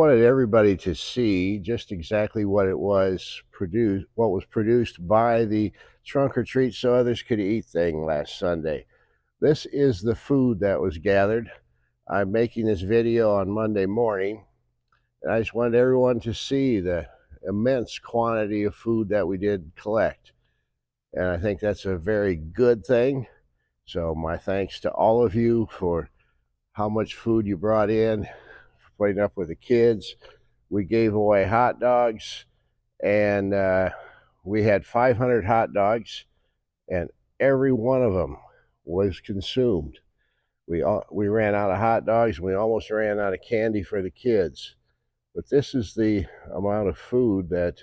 wanted everybody to see just exactly what was produced by the Trunk or Treat So Others Could Eat thing last Sunday. This is the food that was gathered. I'm making this video on Monday morning, and I just wanted everyone to see the immense quantity of food that we did collect. And I think that's a very good thing. So my thanks to all of you for how much food you brought in, for putting up with the kids. We gave away hot dogs, and we had 500 hot dogs, and every one of them was consumed. We ran out of hot dogs, and we almost ran out of candy for the kids. But this is the amount of food that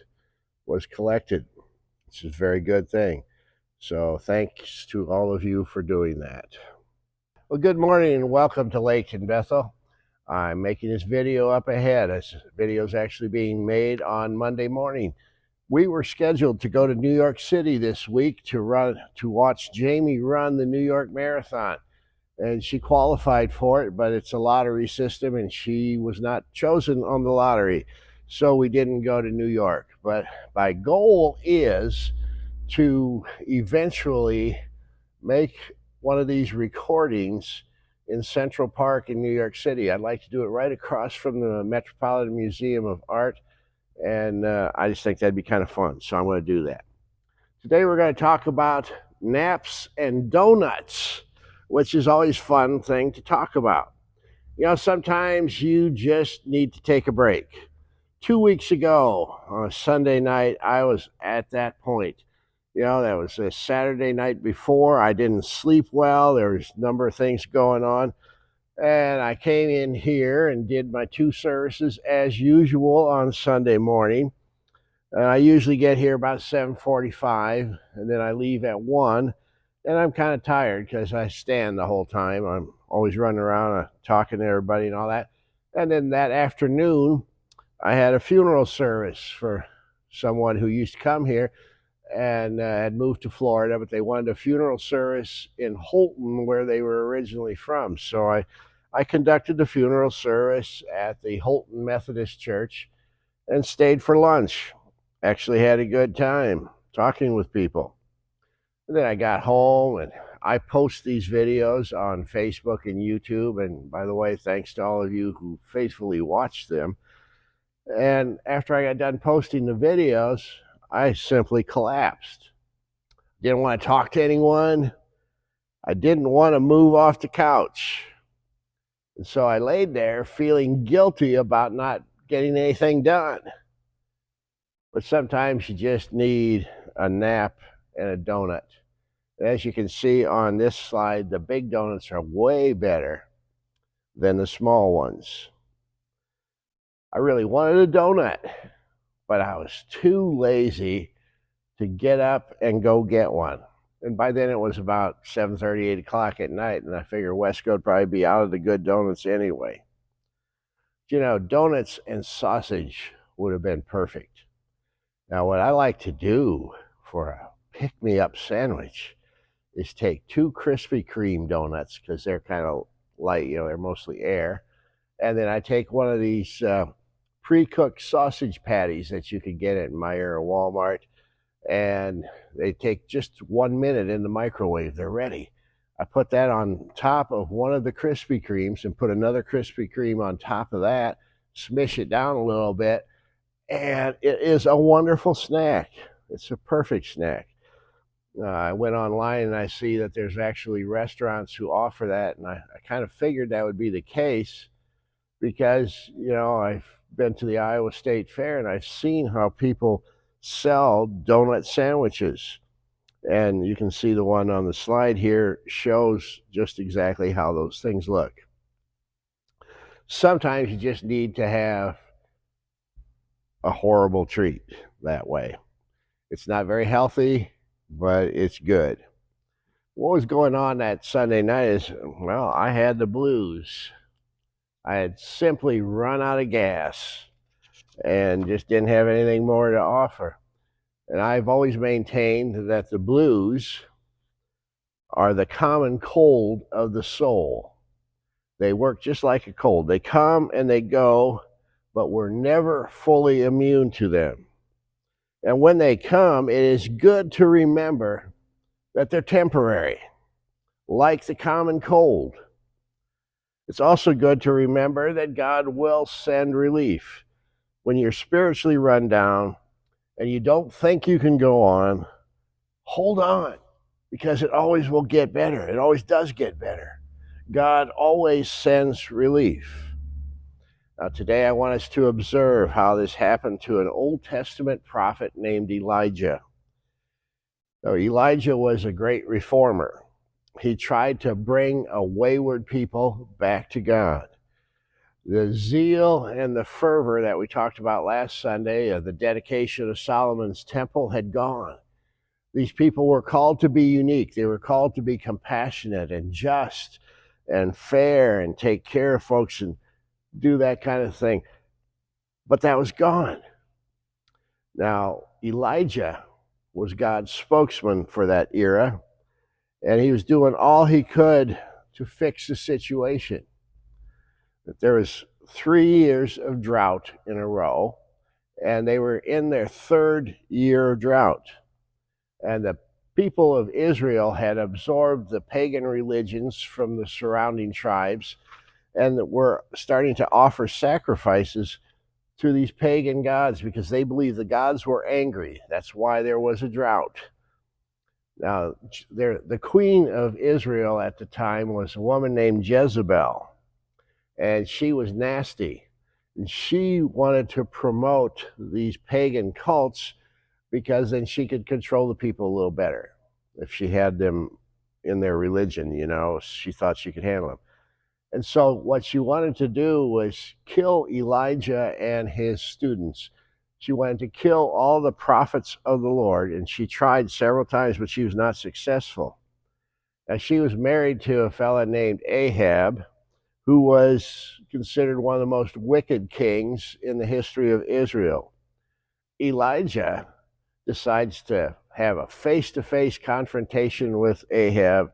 was collected. It's a very good thing. So thanks to all of you for doing that. Well, good morning and welcome to Lake in Bethel. I'm making this video up ahead. This video is actually being made on Monday morning. We were scheduled to go to New York City this week to watch Jamie run the New York Marathon. And she qualified for it, but it's a lottery system and she was not chosen on the lottery. So we didn't go to New York. But my goal is to eventually make one of these recordings in Central Park in New York City. I'd like to do it right across from the Metropolitan Museum of Art, and I just think that'd be kind of fun, so I'm going to do that. Today we're going to talk about naps and donuts, which is always a fun thing to talk about. You know, sometimes you just need to take a break. 2 weeks ago on a Sunday night, I was at that point. You know, that was a Saturday night before. I didn't sleep well. There was a number of things going on. And I came in here and did my 2 services as usual on Sunday morning. And I usually get here about 7:45, and then I leave at 1. And I'm kind of tired because I stand the whole time. I'm always running around talking to everybody and all that. And then that afternoon, I had a funeral service for someone who used to come here and had moved to Florida, but they wanted a funeral service in Holton, where they were originally from. So I conducted the funeral service at the Holton Methodist Church and stayed for lunch. Actually had a good time talking with people. And then I got home and I post these videos on Facebook and YouTube. And by the way, thanks to all of you who faithfully watch them. And after I got done posting the videos, I simply collapsed. Didn't want to talk to anyone. I didn't want to move off the couch. And so I laid there feeling guilty about not getting anything done. But sometimes you just need a nap and a donut. And as you can see on this slide, the big donuts are way better than the small ones. I really wanted a donut, but I was too lazy to get up and go get one. And by then it was about 7:30, 8 o'clock at night, and I figured Wesco would probably be out of the good donuts anyway. You know, donuts and sausage would have been perfect. Now, what I like to do for a pick-me-up sandwich is take 2 Krispy Kreme donuts, because they're kind of light, you know, they're mostly air. And then I take one of these pre-cooked sausage patties that you could get at Meijer or Walmart, and they take just 1 minute in the microwave. They're ready. I put that on top of one of the Krispy Kremes and put another Krispy Kreme on top of that, smish it down a little bit, and it is a wonderful snack. It's a perfect snack. I went online and I see that there's actually restaurants who offer that, and I kind of figured that would be the case because, you know, I've been to the Iowa State Fair and I've seen how people sell donut sandwiches. And you can see the one on the slide here shows just exactly how those things look. Sometimes you just need to have a horrible treat that way. It's not very healthy, but it's good. What was going on that Sunday night is, well, I had the blues. I had simply run out of gas and just didn't have anything more to offer. And I've always maintained that the blues are the common cold of the soul. They work just like a cold. They come and they go, but we're never fully immune to them. And when they come, it is good to remember that they're temporary, like the common cold. It's also good to remember that God will send relief. When you're spiritually run down and you don't think you can go on, hold on, because it always will get better. It always does get better. God always sends relief. Now, today I want us to observe how this happened to an Old Testament prophet named Elijah. Now, Elijah was a great reformer. He tried to bring a wayward people back to God. The zeal and the fervor that we talked about last Sunday of the dedication of Solomon's temple had gone. These people were called to be unique. They were called to be compassionate and just and fair and take care of folks and do that kind of thing. But that was gone. Now, Elijah was God's spokesman for that era, and he was doing all he could to fix the situation. That there was 3 years of drought in a row, and they were in their third year of drought. And the people of Israel had absorbed the pagan religions from the surrounding tribes and were starting to offer sacrifices to these pagan gods because they believed the gods were angry. That's why there was a drought. Now, the queen of Israel at the time was a woman named Jezebel, and she was nasty. And she wanted to promote these pagan cults because then she could control the people a little better. If she had them in their religion, she thought she could handle them. And so what she wanted to do was kill Elijah and his students. She wanted to kill all the prophets of the Lord, and she tried several times, but she was not successful. And she was married to a fellow named Ahab, who was considered one of the most wicked kings in the history of Israel. Elijah decides to have a face-to-face confrontation with Ahab,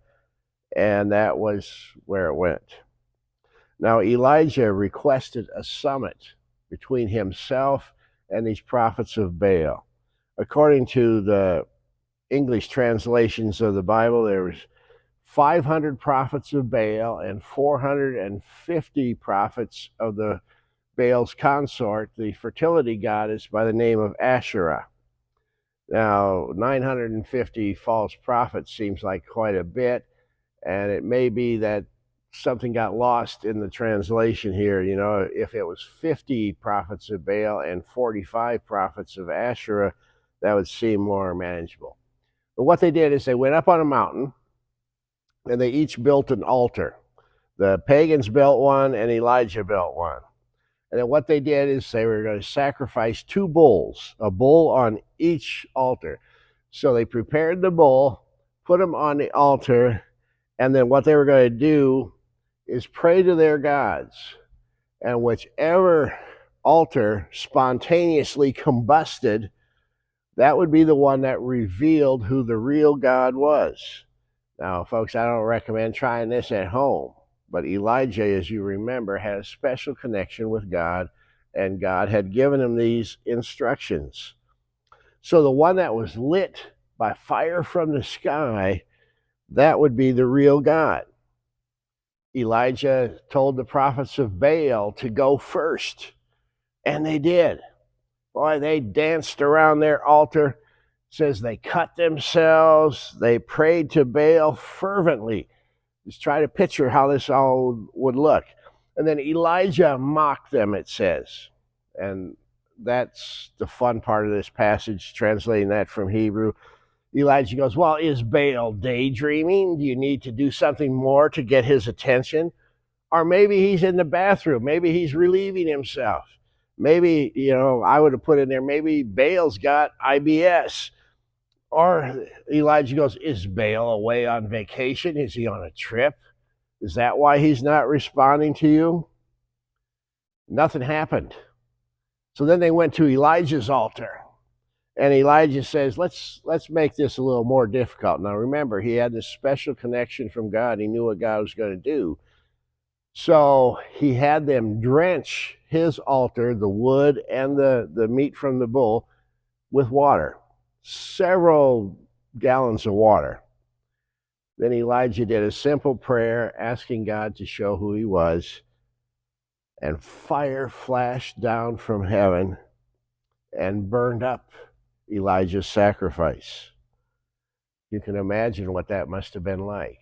and that was where it went. Now, Elijah requested a summit between himself and these prophets of Baal. According to the English translations of the Bible, there was 500 prophets of Baal and 450 prophets of the Baal's consort, the fertility goddess by the name of Asherah. Now, 950 false prophets seems like quite a bit, and it may be that something got lost in the translation here. If it was 50 prophets of Baal and 45 prophets of Asherah, that would seem more manageable. But what they did is they went up on a mountain, and they each built an altar. The pagans built one, and Elijah built one. And then what they did is they were going to sacrifice 2 bulls, a bull on each altar. So they prepared the bull, put him on the altar, and then what they were going to do is pray to their gods. And whichever altar spontaneously combusted, that would be the one that revealed who the real God was. Now, folks, I don't recommend trying this at home, but Elijah, as you remember, had a special connection with God, and God had given him these instructions. So the one that was lit by fire from the sky, that would be the real God. Elijah told the prophets of Baal to go first, and they did. Boy, they danced around their altar. It says they cut themselves. They prayed to Baal fervently. Just try to picture how this all would look. And then Elijah mocked them, it says. And that's the fun part of this passage, translating that from Hebrew. Elijah goes, well, is Baal daydreaming? Do you need to do something more to get his attention? Or maybe he's in the bathroom. Maybe he's relieving himself. Maybe, I would have put in there, maybe Baal's got IBS. Or Elijah goes, is Baal away on vacation? Is he on a trip? Is that why he's not responding to you? Nothing happened. So then they went to Elijah's altar. And Elijah says, let's make this a little more difficult. Now remember, he had this special connection from God. He knew what God was going to do. So he had them drench his altar, the wood and the meat from the bull, with water, several gallons of water. Then Elijah did a simple prayer asking God to show who he was, and fire flashed down from heaven and burned up Elijah's sacrifice. You can imagine what that must have been like.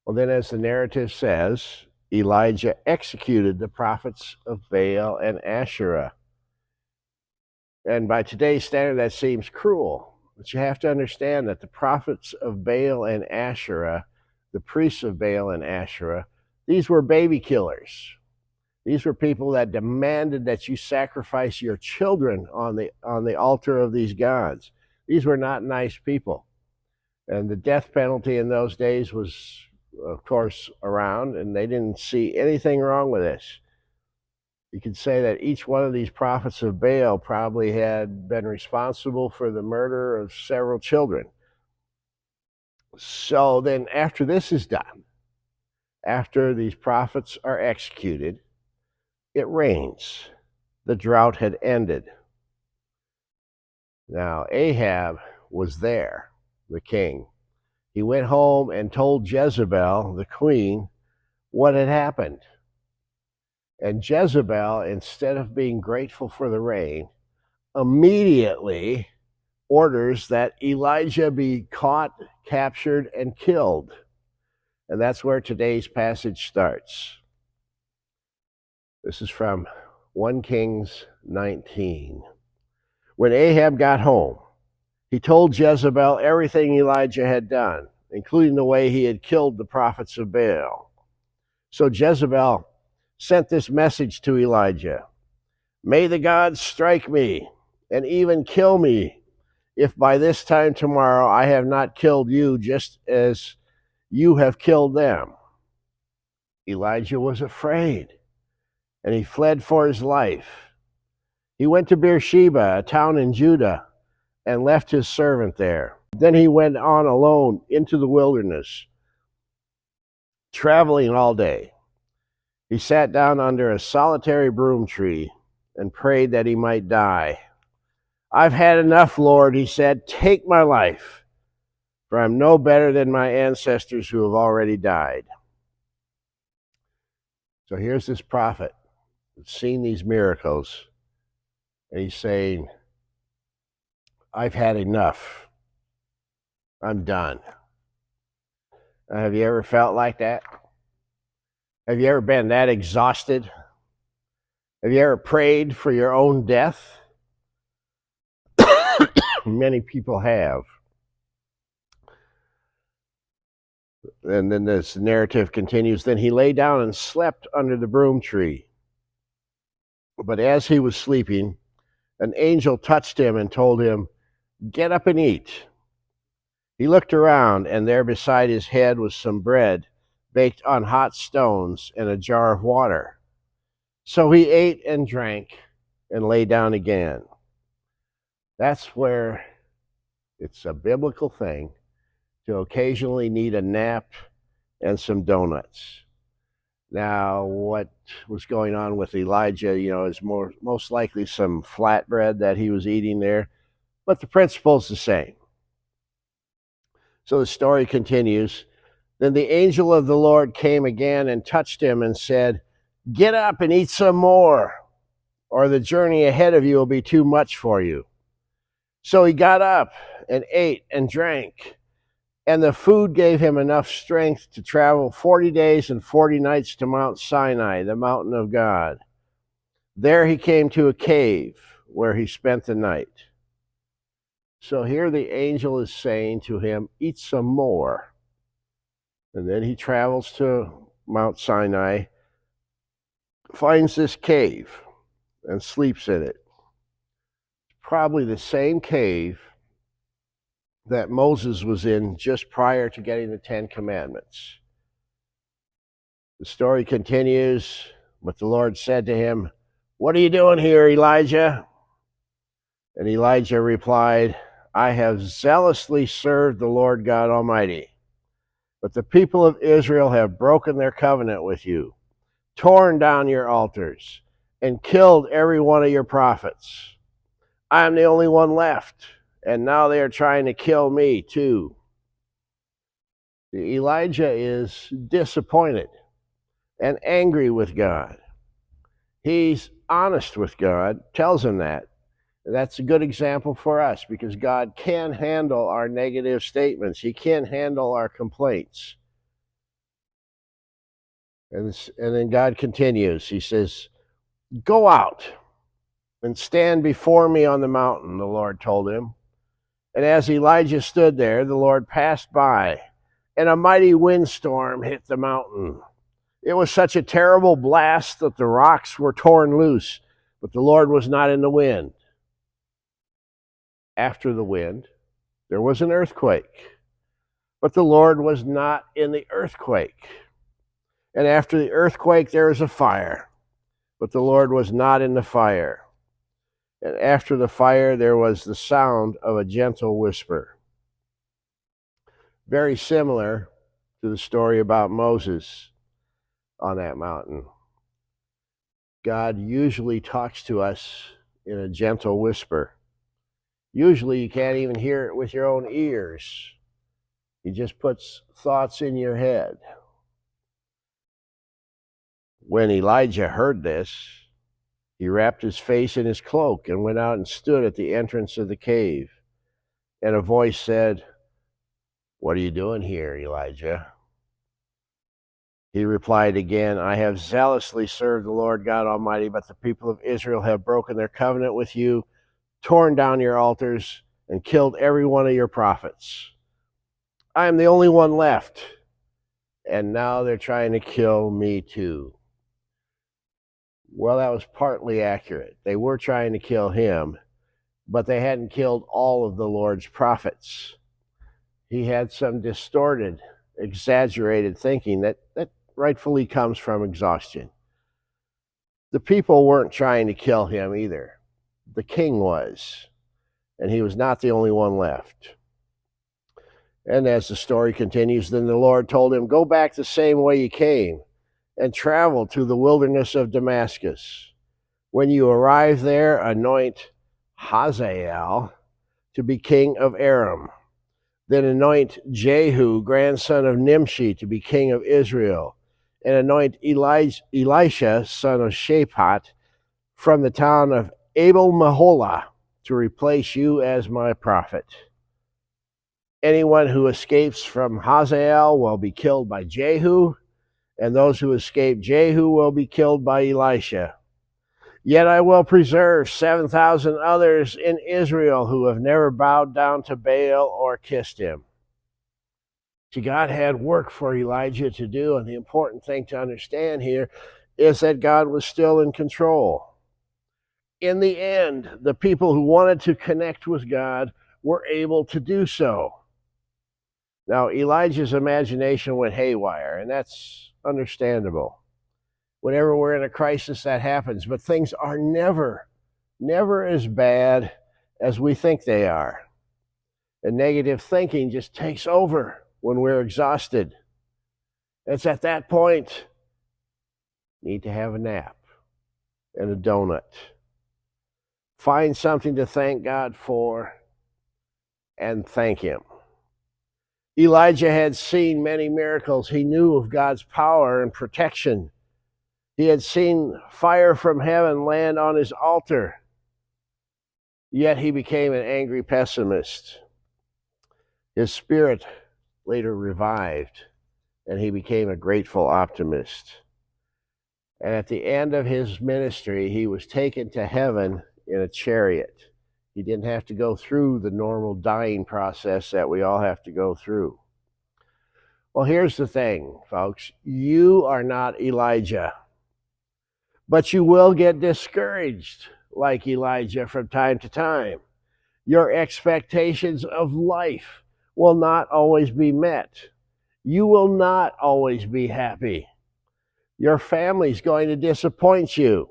Well, then, as the narrative says, Elijah executed the prophets of Baal and Asherah. And by today's standard, that seems cruel. But you have to understand that the prophets of Baal and Asherah, the priests of Baal and Asherah, these were baby killers. These were people that demanded that you sacrifice your children on the altar of these gods. These were not nice people. And the death penalty in those days was, of course, around, and they didn't see anything wrong with this. You could say that each one of these prophets of Baal probably had been responsible for the murder of several children. So then after this is done, after these prophets are executed, it rains. The drought had ended. Now Ahab was there, the king. He went home and told Jezebel, the queen, what had happened. And Jezebel, instead of being grateful for the rain, immediately orders that Elijah be caught, captured, and killed. And that's where today's passage starts. This is from 1 Kings 19. When Ahab got home, he told Jezebel everything Elijah had done, including the way he had killed the prophets of Baal. So Jezebel sent this message to Elijah: "May the gods strike me and even kill me if by this time tomorrow I have not killed you just as you have killed them." Elijah was afraid, and he fled for his life. He went to Beersheba, a town in Judah, and left his servant there. Then he went on alone into the wilderness, traveling all day. He sat down under a solitary broom tree and prayed that he might die. "I've had enough, Lord," he said. "Take my life, for I'm no better than my ancestors who have already died." So here's this prophet who's seen these miracles, and he's saying, "I've had enough. I'm done." Have you ever felt like that? Have you ever been that exhausted? Have you ever prayed for your own death? Many people have. And then this narrative continues. Then he lay down and slept under the broom tree. But as he was sleeping, an angel touched him and told him, "Get up and eat." He looked around, and there beside his head was some bread baked on hot stones and a jar of water. So he ate and drank and lay down again. That's where it's a biblical thing to occasionally need a nap and some donuts. Now, what was going on with Elijah, is most likely some flatbread that he was eating there, but the principle's the same. So the story continues. Then the angel of the Lord came again and touched him and said, "Get up and eat some more, or the journey ahead of you will be too much for you." So he got up and ate and drank, and the food gave him enough strength to travel 40 days and 40 nights to Mount Sinai, the mountain of God. There he came to a cave where he spent the night. So here the angel is saying to him, "Eat some more." And then he travels to Mount Sinai, finds this cave, and sleeps in it. Probably the same cave that Moses was in just prior to getting the Ten Commandments. The story continues, but the Lord said to him, "What are you doing here, Elijah?" And Elijah replied, "I have zealously served the Lord God Almighty. But the people of Israel have broken their covenant with you, torn down your altars, and killed every one of your prophets. I am the only one left, and now they are trying to kill me too. Elijah is disappointed and angry with God. He's honest with God, tells him that. That's a good example for us because God can handle our negative statements. He can handle our complaints. And then God continues. He says, "Go out and stand before me on the mountain," the Lord told him. And as Elijah stood there, the Lord passed by, and a mighty windstorm hit the mountain. It was such a terrible blast that the rocks were torn loose, but the Lord was not in the wind. After the wind, there was an earthquake, but the Lord was not in the earthquake. And after the earthquake, there was a fire, but the Lord was not in the fire. And after the fire, there was the sound of a gentle whisper. Very similar to the story about Moses on that mountain. God usually talks to us in a gentle whisper. Usually you can't even hear it with your own ears. He just puts thoughts in your head. When Elijah heard this, he wrapped his face in his cloak and went out and stood at the entrance of the cave. And a voice said, "What are you doing here, Elijah?" He replied again, "I have zealously served the Lord God Almighty, but the people of Israel have broken their covenant with you, torn down your altars, and killed every one of your prophets. I am the only one left, and now they're trying to kill me too." Well, that was partly accurate. They were trying to kill him, but they hadn't killed all of the Lord's prophets. He had some distorted, exaggerated thinking that rightfully comes from exhaustion. The people weren't trying to kill him either. The king was, and he was not the only one left. And as the story continues, then the Lord told him, "Go back the same way you came and travel to the wilderness of Damascus. When you arrive there, anoint Hazael to be king of Aram. Then anoint Jehu, grandson of Nimshi, to be king of Israel, and anoint Elisha, son of Shaphat, from the town of Abel Meholah, to replace you as my prophet. Anyone who escapes from Hazael will be killed by Jehu, and those who escape Jehu will be killed by Elisha. Yet I will preserve 7,000 others in Israel who have never bowed down to Baal or kissed him." See, God had work for Elijah to do, and the important thing to understand here is that God was still in control. In the end, the people who wanted to connect with God were able to do so. Now, Elijah's imagination went haywire, and that's understandable. Whenever we're in a crisis, that happens, but things are never as bad as we think they are. And negative thinking just takes over when we're exhausted. It's at that point, need to have a nap and a donut. Find something to thank God for and thank him. Elijah had seen many miracles. He knew of God's power and protection. He had seen fire from heaven land on his altar. Yet he became an angry pessimist. His spirit later revived, and he became a grateful optimist. And at the end of his ministry, he was taken to heaven in a chariot. He didn't have to go through the normal dying process that we all have to go through. Well, here's the thing, folks. You are not Elijah, but you will get discouraged like Elijah from time to time. Your expectations of life will not always be met. You will not always be happy. Your family's going to disappoint you.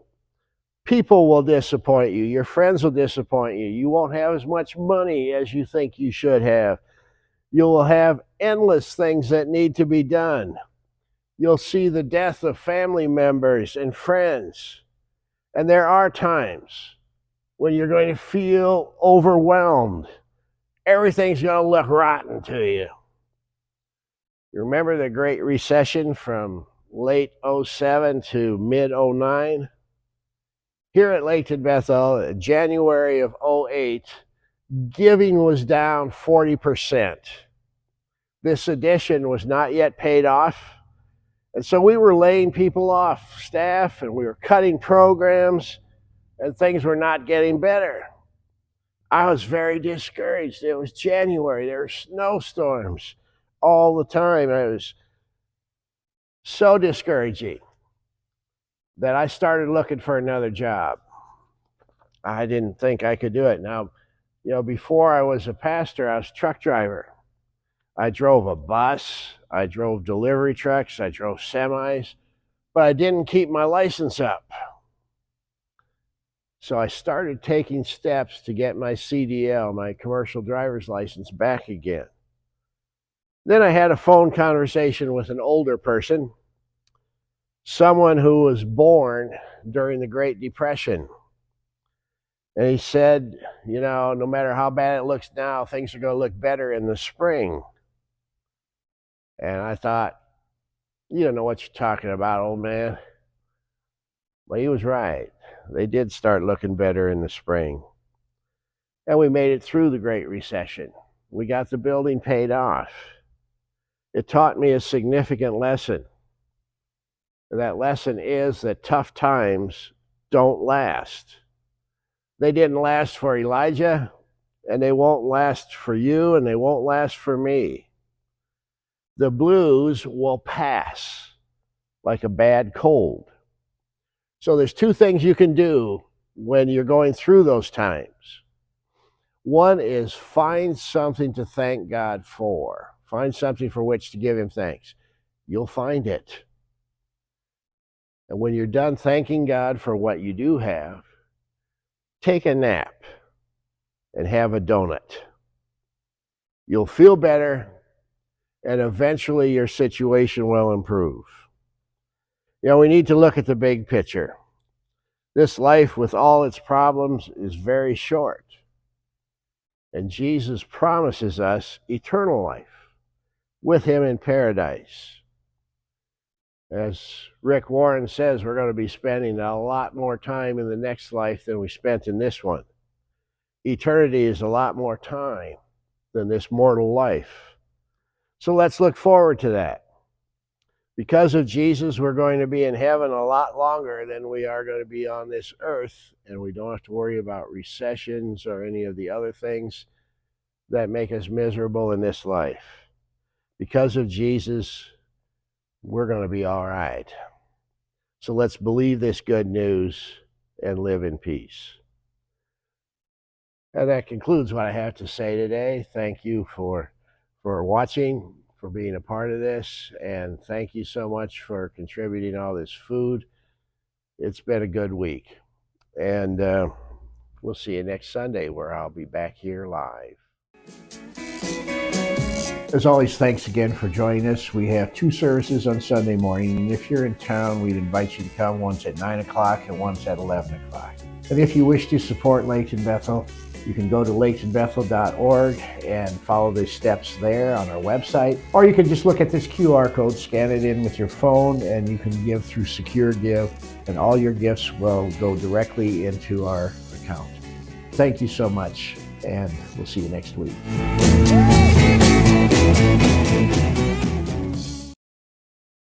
People will disappoint you. Your friends will disappoint you. You won't have as much money as you think you should have. You will have endless things that need to be done. You'll see the death of family members and friends. And there are times when you're going to feel overwhelmed. Everything's going to look rotten to you. You remember the Great Recession from late 07 to mid 09? Here at Laketon Bethel, January of 08, giving was down 40%. This addition was not yet paid off. And so we were laying people off, staff, and we were cutting programs, and things were not getting better. I was very discouraged. It was January. There were snowstorms all the time. It was so discouraging that I started looking for another job. I didn't think I could do it. Now, before I was a pastor, I was a truck driver. I drove a bus, I drove delivery trucks, I drove semis, but I didn't keep my license up. So I started taking steps to get my CDL, my commercial driver's license, back again. Then I had a phone conversation with an older person, someone who was born during the Great Depression. And he said, no matter how bad it looks now, things are going to look better in the spring. And I thought, you don't know what you're talking about, old man. Well, he was right. They did start looking better in the spring. And we made it through the Great Recession. We got the building paid off. It taught me a significant lesson. And that lesson is that tough times don't last. They didn't last for Elijah, and they won't last for you, and they won't last for me. The blues will pass like a bad cold. So there's two things you can do when you're going through those times. One is find something to thank God for. Find something for which to give him thanks. You'll find it. And when you're done thanking God for what you do have, take a nap and have a donut. You'll feel better, and eventually your situation will improve. We need to look at the big picture. This life with all its problems is very short. And Jesus promises us eternal life with him in paradise. As Rick Warren says, we're going to be spending a lot more time in the next life than we spent in this one. Eternity is a lot more time than this mortal life. So let's look forward to that. Because of Jesus, we're going to be in heaven a lot longer than we are going to be on this earth, and we don't have to worry about recessions or any of the other things that make us miserable in this life. Because of Jesus, we're going to be all right. So let's believe this good news and live in peace. And that concludes what I have to say today. Thank you for watching, for being a part of this, and thank you so much for contributing all this food. It's been a good week, and we'll see you next Sunday, where I'll be back here live. As always, thanks again for joining us. We have 2 services on Sunday morning, and if you're in town, we'd invite you to come, once at 9 o'clock and once at 11 o'clock. And if you wish to support Laketon Bethel, you can go to laketonbethel.org and follow the steps there on our website. Or you can just look at this QR code, scan it in with your phone, and you can give through Secure Give, and all your gifts will go directly into our account. Thank you so much, and we'll see you next week.